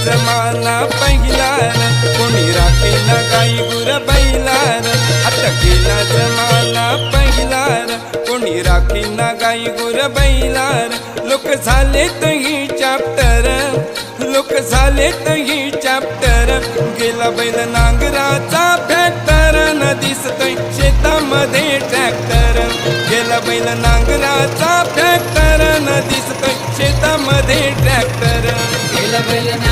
जमाना पहिला र, कोणी राखी ना गाई गुर बैलार. आता गेला जमाना पहिला र, कोणी राखी ना गाई गुर बैलार. लोक झालेत ही चॅप्टर, लोक झालेत ही चॅप्टर. गेला बैल नांगराचा फॅक्टर, न दिसतोय शेतामध्ये ट्रॅक्टर. गेला बैल नांगराचा फॅक्टर, न दिसतोय शेतामध्ये ट्रॅक्टर. गेला बैल